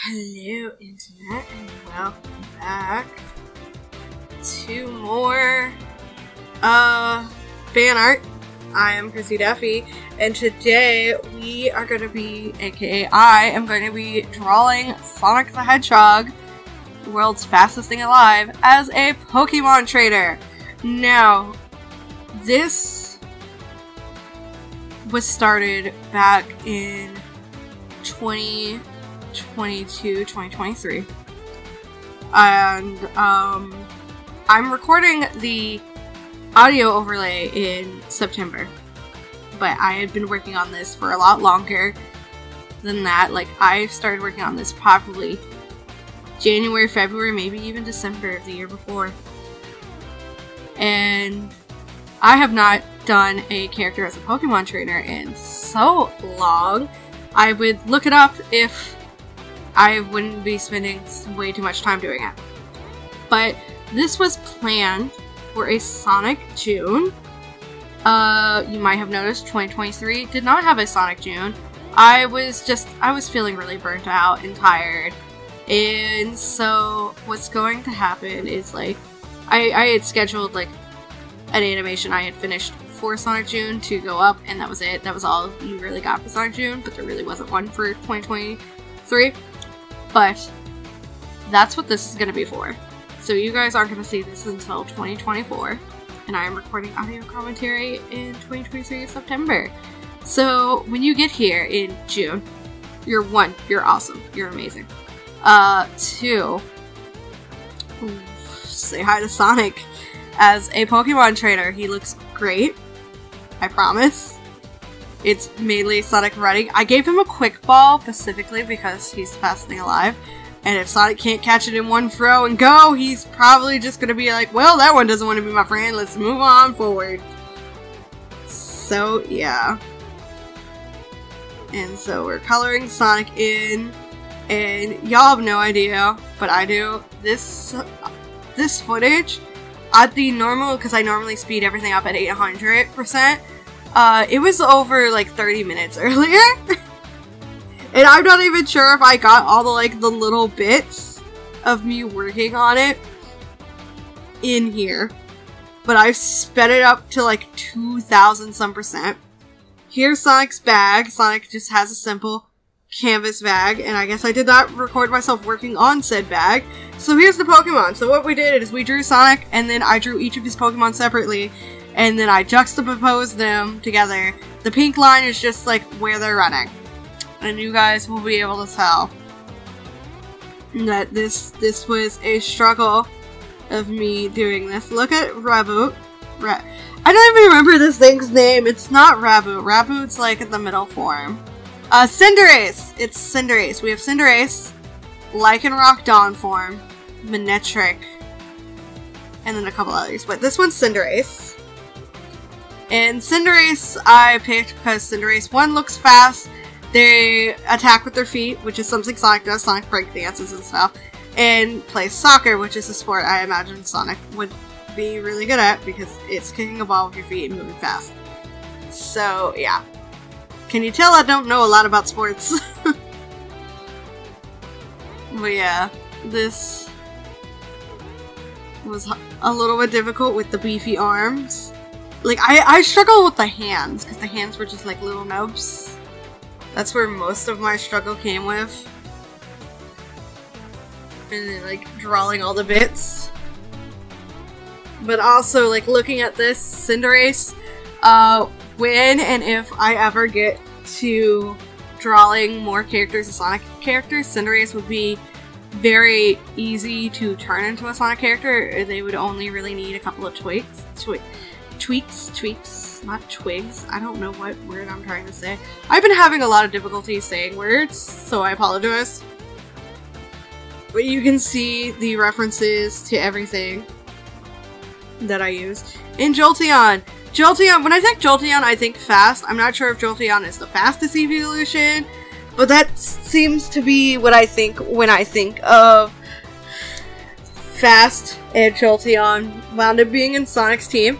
Hello internet and welcome back to more fan art. I am KrissieDeathy and today we are going to be, aka I am going to be drawing Sonic the Hedgehog, the world's fastest thing alive, as a Pokemon trainer. Now, this was started back in 2023 and I'm recording the audio overlay in September, but I had been working on this for a lot longer than that. Like, I started working on this probably January, February, maybe even December of the year before, and I have not done a character as a Pokemon trainer in so long. I would look it up if I wouldn't be spending way too much time doing it. But this was planned for a Sonic June. You might have noticed 2023 did not have a Sonic June. I was feeling really burnt out and tired. And so what's going to happen is, like, I had scheduled like an animation I had finished for Sonic June to go up, and that was it. That was all you really got for Sonic June, but there really wasn't one for 2023. But that's what this is going to be for. So you guys aren't going to see this until 2024, and I am recording audio commentary in 2023 September. So when you get here in June, you're awesome. You're amazing. 2, say hi to Sonic as a Pokemon trainer. He looks great. I promise. It's mainly Sonic running. I gave him a quick ball specifically because he's the fastest thing alive. And if Sonic can't catch it in one throw and go, he's probably just going to be like, well, that one doesn't want to be my friend. Let's move on forward. So, yeah. And so we're coloring Sonic in. And y'all have no idea, but I do. This footage, at the normal, because I normally speed everything up at 800%, it was over like 30 minutes earlier. And I'm not even sure if I got all the little bits of me working on it in here. But I've sped it up to like 2,000 some percent. Here's Sonic's bag. Sonic just has a simple canvas bag, and I guess I did not record myself working on said bag. So here's the Pokemon. So what we did is we drew Sonic, and then I drew each of his Pokemon separately, and then I juxtaposed them together. The pink line is just like where they're running, and you guys will be able to tell that this was a struggle of me doing this. Look at Raboot. I don't even remember this thing's name. It's not Raboot. Raboot's like in the middle form. Cinderace! It's Cinderace. We have Cinderace, Lycanroc Dawn form, Manectric, and then a couple others. But this one's Cinderace. And Cinderace I picked because Cinderace, 1, looks fast. They attack with their feet, which is something Sonic does. Sonic break dances and stuff. And plays soccer, which is a sport I imagine Sonic would be really good at because it's kicking a ball with your feet and moving fast. So, yeah. Can you tell I don't know a lot about sports? But yeah, this was a little bit difficult with the beefy arms. Like, I struggled with the hands, because the hands were just like little nubs. That's where most of my struggle came with. And then, like, drawing all the bits. But also, like, looking at this Cinderace, when and if I ever get to drawing more characters as Sonic characters, Cinderace would be very easy to turn into a Sonic character. They would only really need a couple of tweaks, not twigs. I don't know what word I'm trying to say. I've been having a lot of difficulty saying words, so I apologize. But you can see the references to everything that I use. In Jolteon, when I think Jolteon, I think fast. I'm not sure if Jolteon is the fastest evolution, but that seems to be what I think when I think of fast, and Jolteon wound up being in Sonic's team.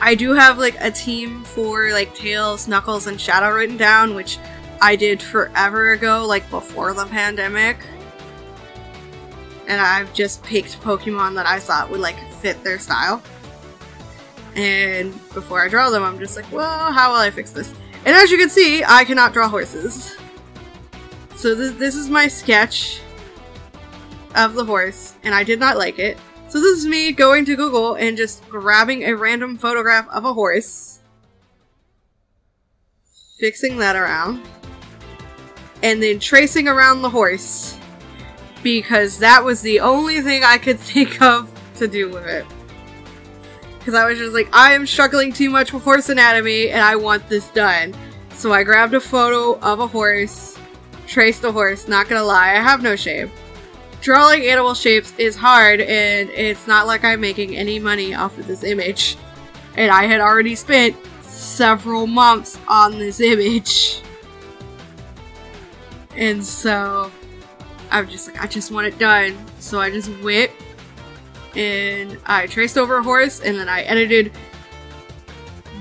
I do have like a team for like Tails, Knuckles, and Shadow written down, which I did forever ago, like before the pandemic. And I've just picked Pokemon that I thought would like fit their style. And before I draw them, I'm just like, well, how will I fix this? And as you can see, I cannot draw horses. So this is my sketch of the horse, and I did not like it. So this is me going to Google and just grabbing a random photograph of a horse, fixing that around, and then tracing around the horse, because that was the only thing I could think of to do with it. Because I was just like, I am struggling too much with horse anatomy and I want this done. So I grabbed a photo of a horse, traced the horse, not gonna lie, I have no shame. Drawing animal shapes is hard, and it's not like I'm making any money off of this image. And I had already spent several months on this image. And so I'm just like, I just want it done. So I just went and I traced over a horse, and then I edited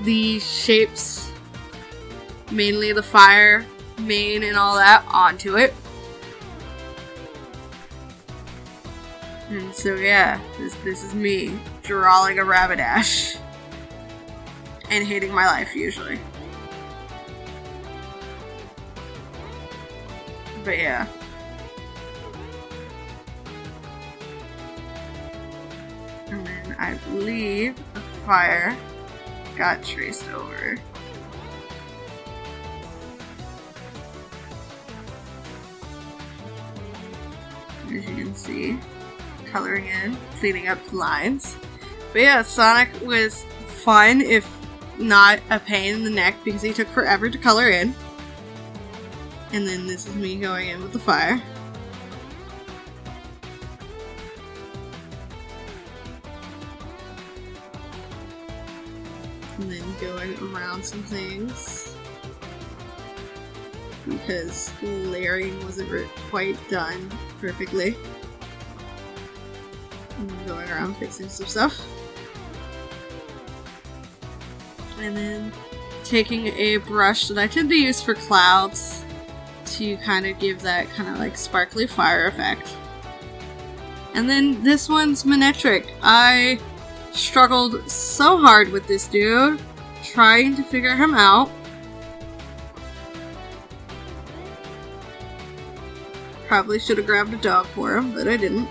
the shapes, mainly the fire, mane, and all that, onto it. And so yeah, this is me drawing a Rapidash and hating my life usually. But yeah. And then I believe the fire got traced over. As you can see, coloring in, cleaning up the lines. But yeah, Sonic was fun, if not a pain in the neck, because he took forever to color in. And then this is me going in with the fire. And then going around some things, because layering wasn't quite done perfectly. And going around fixing some stuff. And then taking a brush that I tend to use for clouds to kind of give that kind of like sparkly fire effect. And then this one's Manectric. I struggled so hard with this dude, trying to figure him out. Probably should have grabbed a dog for him, but I didn't.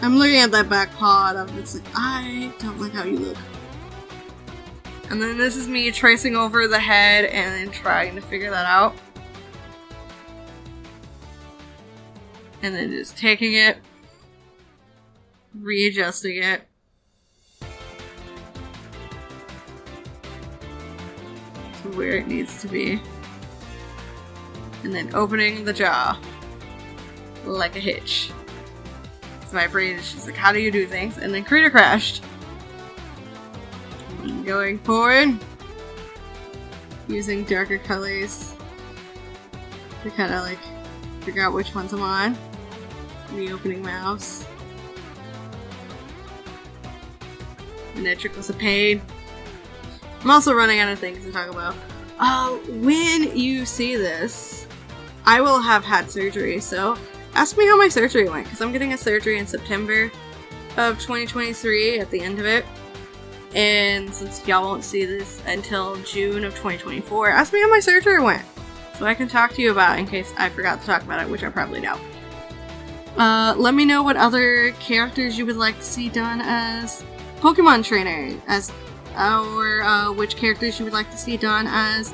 I'm looking at that back paw and I'm just like, I don't like how you look. And then this is me tracing over the head and then trying to figure that out. And then just taking it, readjusting it. To where it needs to be. And then opening the jaw like a hitch. So my brain is just like, how do you do things? And then Creator crashed. And going forward, using darker colors to kind of like figure out which ones I'm on. Reopening mouse. Manectric was a pain. I'm also running out of things to talk about. When you see this, I will have had surgery, so ask me how my surgery went, because I'm getting a surgery in September of 2023 at the end of it. And since y'all won't see this until June of 2024, ask me how my surgery went, so I can talk to you about it in case I forgot to talk about it, which I probably don't. Let me know what other characters you would like to see done as Pokemon trainer, or which characters you would like to see done as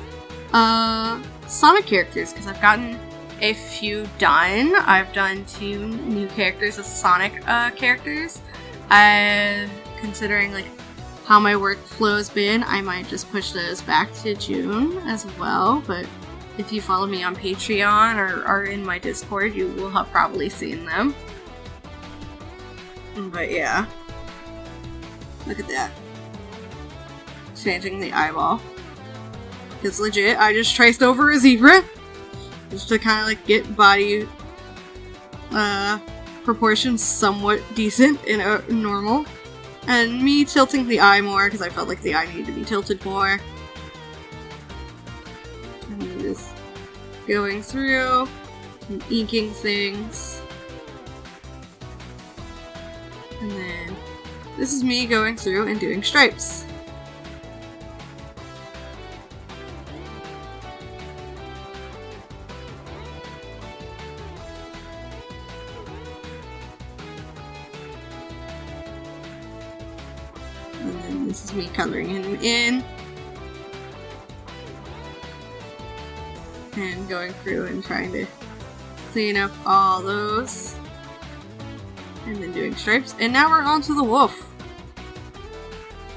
Sonic characters, because I've gotten a few done. I've done 2 new characters as Sonic characters. Considering like how my workflow's been, I might just push those back to June as well, but if you follow me on Patreon or are in my Discord, you will have probably seen them. But yeah. Look at that. Changing the eyeball. Because legit, I just traced over a zebra. Just to kind of like get body proportions somewhat decent and normal. And me tilting the eye more because I felt like the eye needed to be tilted more. just going through and inking things. And then this is me going through and doing stripes. And then this is me coloring him in. And going through and trying to clean up all those. And then doing stripes. And now we're on to the wolf.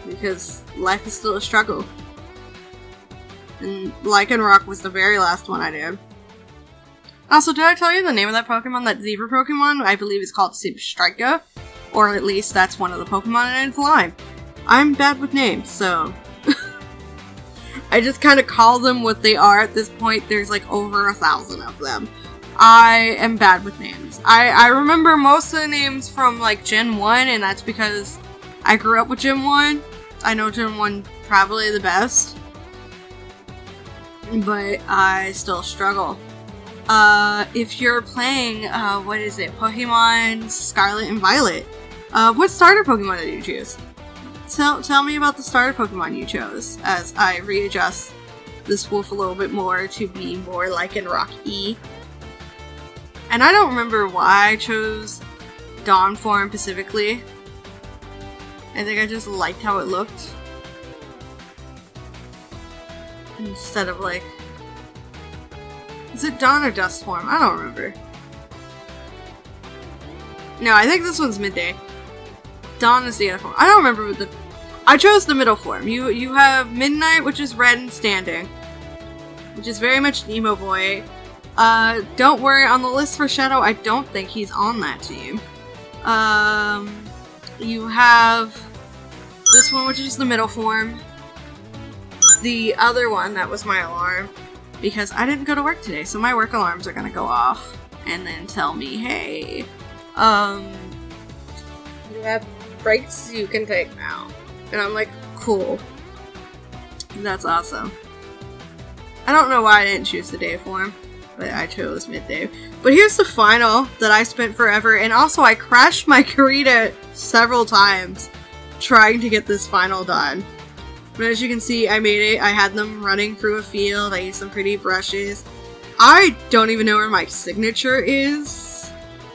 Because life is still a struggle. And Lycanroc was the very last one I did. Also, did I tell you the name of that Pokemon? That zebra Pokemon? I believe it's called Strika. Or at least that's one of the Pokemon and it's Lime. I'm bad with names, so... I just kind of call them what they are at this point. There's like over 1,000 of them. I am bad with names. I remember most of the names from like Gen 1, and that's because I grew up with Gen 1. I know Gen 1 probably the best. But I still struggle. If you're playing, what is it? Pokemon Scarlet and Violet. What starter Pokemon did you choose? Tell me about the starter Pokemon you chose as I readjust this wolf a little bit more to be more Lycanroc-y. And I don't remember why I chose Dawn form specifically. I think I just liked how it looked. Instead of like... Is it Dawn or Dust form? I don't remember. No, I think this one's Midday. Dawn is the other form. I don't remember what the... I chose the middle form. You have Midnight, which is red and standing. Which is very much Emo Boy. Don't worry, on the list for Shadow, I don't think he's on that team. You have this one, which is the middle form. The other one, that was my alarm. Because I didn't go to work today, so my work alarms are gonna go off. And then tell me, hey, you have breaks you can take now. And I'm like, cool. That's awesome. I don't know why I didn't choose the day form, but I chose midday. But here's the final that I spent forever, and also I crashed my Karita several times trying to get this final done. But as you can see, I made it. I had them running through a field. I used some pretty brushes. I don't even know where my signature is.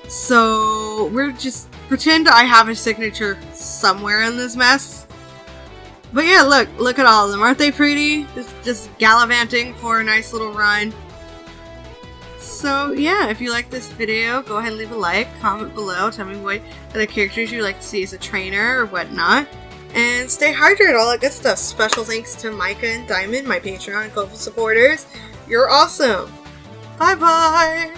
So we're just pretend I have a signature somewhere in this mess. But yeah, look at all of them. Aren't they pretty? Just gallivanting for a nice little run. So yeah, if you like this video, go ahead and leave a like, comment below, tell me what other characters you'd like to see as a trainer or whatnot. And stay hydrated, all that good stuff. Special thanks to Micah and Dymond, my Patreon and Ko-fi supporters. You're awesome. Bye bye!